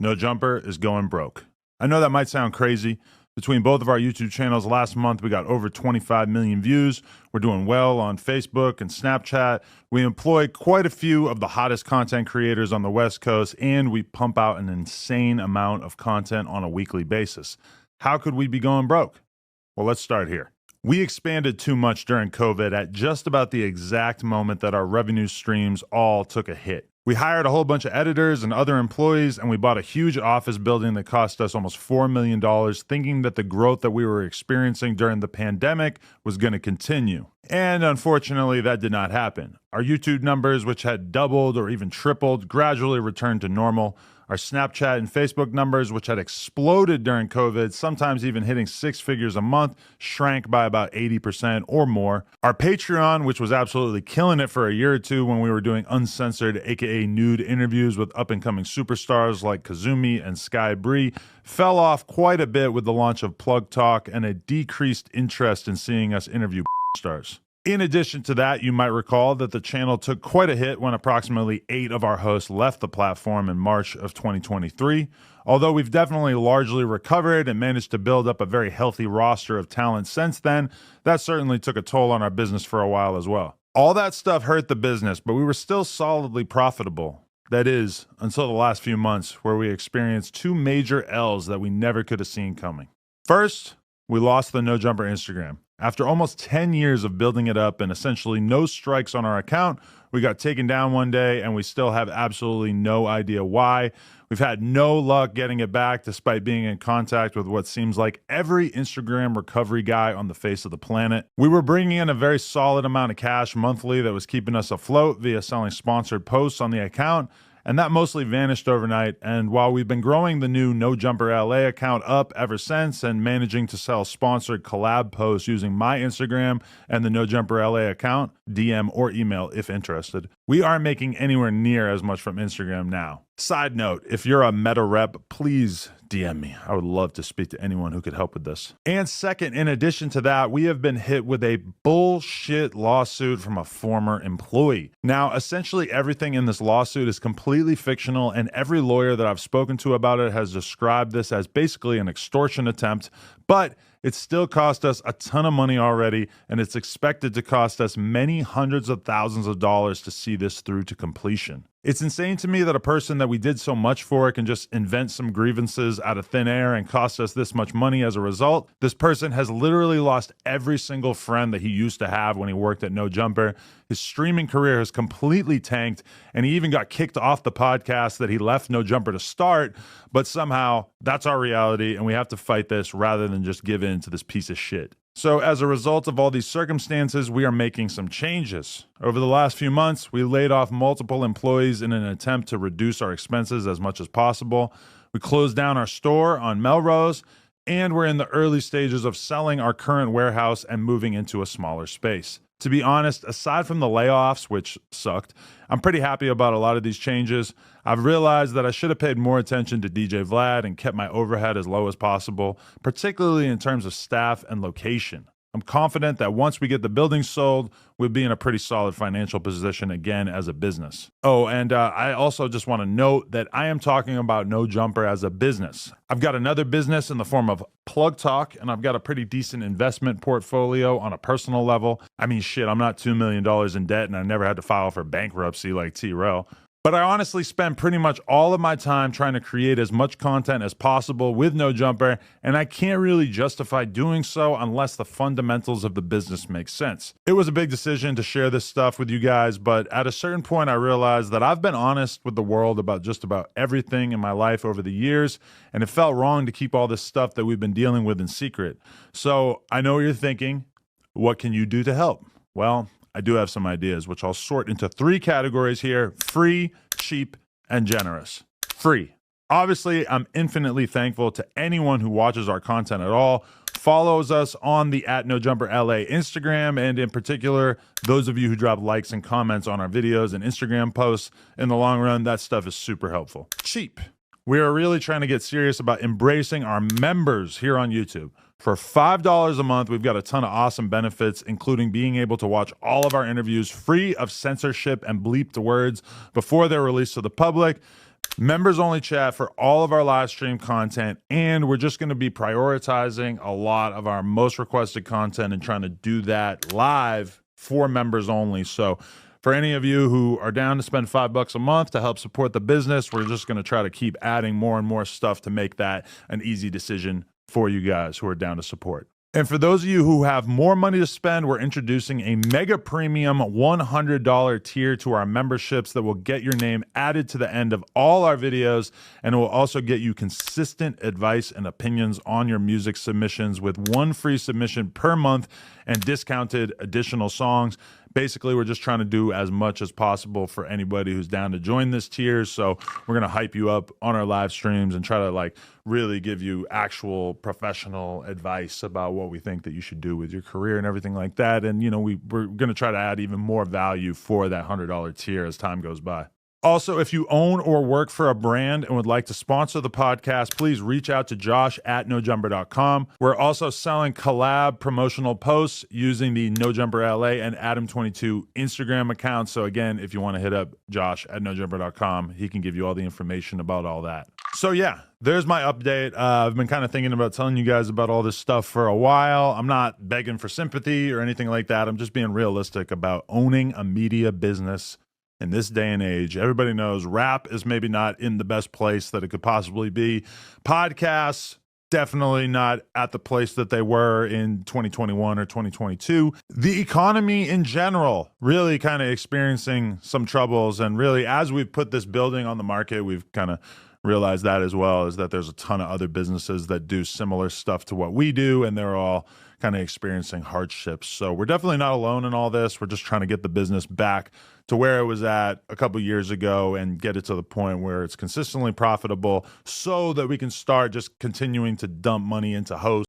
No Jumper is going broke. I know that might sound crazy. Between both of our YouTube channels last month, we got over 25 million views. We're doing well on Facebook and Snapchat. We employ quite a few of the hottest content creators on the West Coast, and we pump out an insane amount of content on a weekly basis. How could we be going broke? Well, let's start here. We expanded too much during COVID at just about the exact moment that our revenue streams all took a hit. We hired a whole bunch of editors and other employees, and we bought a huge office building that cost us almost $4 million, thinking that the growth that we were experiencing during the pandemic was going to continue. And unfortunately, that did not happen. Our YouTube numbers, which had doubled or even tripled, gradually returned to normal. Our Snapchat and Facebook numbers, which had exploded during COVID, sometimes even hitting 6 figures a month, shrank by about 80% or more. Our Patreon, which was absolutely killing it for a year or two when we were doing uncensored, aka nude interviews with up-and-coming superstars like Kazumi and Sky Bree, fell off quite a bit with the launch of Plug Talk and a decreased interest in seeing us interview stars. In addition to that, you might recall that the channel took quite a hit when approximately 8 of our hosts left the platform in March of 2023. Although we've definitely largely recovered and managed to build up a very healthy roster of talent since then, that certainly took a toll on our business for a while as well. All that stuff hurt the business, but we were still solidly profitable. That is, until the last few months, where we experienced 2 major L's that we never could have seen coming. First, we lost the No Jumper Instagram. After almost 10 years of building it up and essentially no strikes on our account, we got taken down one day and we still have absolutely no idea why. We've had no luck getting it back despite being in contact with what seems like every Instagram recovery guy on the face of the planet. We were bringing in a very solid amount of cash monthly that was keeping us afloat via selling sponsored posts on the account, and that mostly vanished overnight. And while we've been growing the new No Jumper LA account up ever since and managing to sell sponsored collab posts using my Instagram and the No Jumper LA account, DM or email if interested, we aren't making anywhere near as much from Instagram now. Side note, if you're a Meta rep, please DM me. I would love to speak to anyone who could help with this. And second, in addition to that, we have been hit with a bullshit lawsuit from a former employee. Now, essentially everything in this lawsuit is completely fictional, and every lawyer that I've spoken to about it has described this as basically an extortion attempt, but it still cost us a ton of money already, and it's expected to cost us many hundreds of thousands of dollars to see this through to completion. It's insane to me that a person that we did so much for can just invent some grievances out of thin air and cost us this much money as a result. This person has literally lost every single friend that he used to have when he worked at No Jumper. His streaming career has completely tanked, and he even got kicked off the podcast that he left No Jumper to start, but somehow that's our reality, and we have to fight this rather than just give in to this piece of shit. So as a result of all these circumstances, we are making some changes. Over the last few months, we laid off multiple employees in an attempt to reduce our expenses as much as possible. We closed down our store on Melrose, and we're in the early stages of selling our current warehouse and moving into a smaller space. To be honest, aside from the layoffs, which sucked, I'm pretty happy about a lot of these changes. I've realized that I should have paid more attention to DJ Vlad and kept my overhead as low as possible, particularly in terms of staff and location. I'm confident that once we get the building sold, we'll be in a pretty solid financial position again as a business. Oh, and I also just want to note that I am talking about No Jumper as a business. I've got another business in the form of Plug Talk, and I've got a pretty decent investment portfolio on a personal level. I mean, shit, I'm not $2 million in debt, and I never had to file for bankruptcy like T-Rel. But I honestly spend pretty much all of my time trying to create as much content as possible with No Jumper, and I can't really justify doing so unless the fundamentals of the business make sense. It was a big decision to share this stuff with you guys, but at a certain point I realized that I've been honest with the world about just about everything in my life over the years, and it felt wrong to keep all this stuff that we've been dealing with in secret. So I know what you're thinking, what can you do to help? Well, I do have some ideas, which I'll sort into 3 categories here: free, cheap, and generous. Free. Obviously, I'm infinitely thankful to anyone who watches our content at all, follows us on the @NoJumperLA Instagram, and in particular, those of you who drop likes and comments on our videos and Instagram posts. In the long run, that stuff is super helpful. Cheap. We are really trying to get serious about embracing our members here on YouTube. For $5 a month, we've got a ton of awesome benefits, including being able to watch all of our interviews free of censorship and bleeped words before they're released to the public, members only chat for all of our live stream content, and we're just going to be prioritizing a lot of our most requested content and trying to do that live for members only. So for any of you who are down to spend $5 a month to help support the business, we're just going to try to keep adding more and more stuff to make that an easy decision for you guys who are down to support. And for those of you who have more money to spend, we're introducing a mega premium $100 tier to our memberships that will get your name added to the end of all our videos, and it will also get you consistent advice and opinions on your music submissions with one free submission per month and discounted additional songs. Basically, we're just trying to do as much as possible for anybody who's down to join this tier. So we're going to hype you up on our live streams and try to really give you actual professional advice about what we think that you should do with your career and everything like that. And, we're going to try to add even more value for that $100 tier as time goes by. Also, if you own or work for a brand and would like to sponsor the podcast, please reach out to Josh at nojumper.com. We're also selling collab promotional posts using the NoJumperLA and Adam22 Instagram accounts. So again, if you want to hit up Josh at nojumper.com, he can give you all the information about all that. So yeah, there's my update. I've been kind of thinking about telling you guys about all this stuff for a while. I'm not begging for sympathy or anything like that. I'm just being realistic about owning a media business in this day and age. Everybody knows rap is maybe not in the best place that it could possibly be. Podcasts, definitely not at the place that they were in 2021 or 2022. The economy in general, really kind of experiencing some troubles. And really, as we've put this building on the market, we've kind of realized that as well, is that there's a ton of other businesses that do similar stuff to what we do, and they're all kind of experiencing hardships. So we're definitely not alone in all this. We're just trying to get the business back to where it was at a couple years ago and get it to the point where it's consistently profitable so that we can start just continuing to dump money into hosts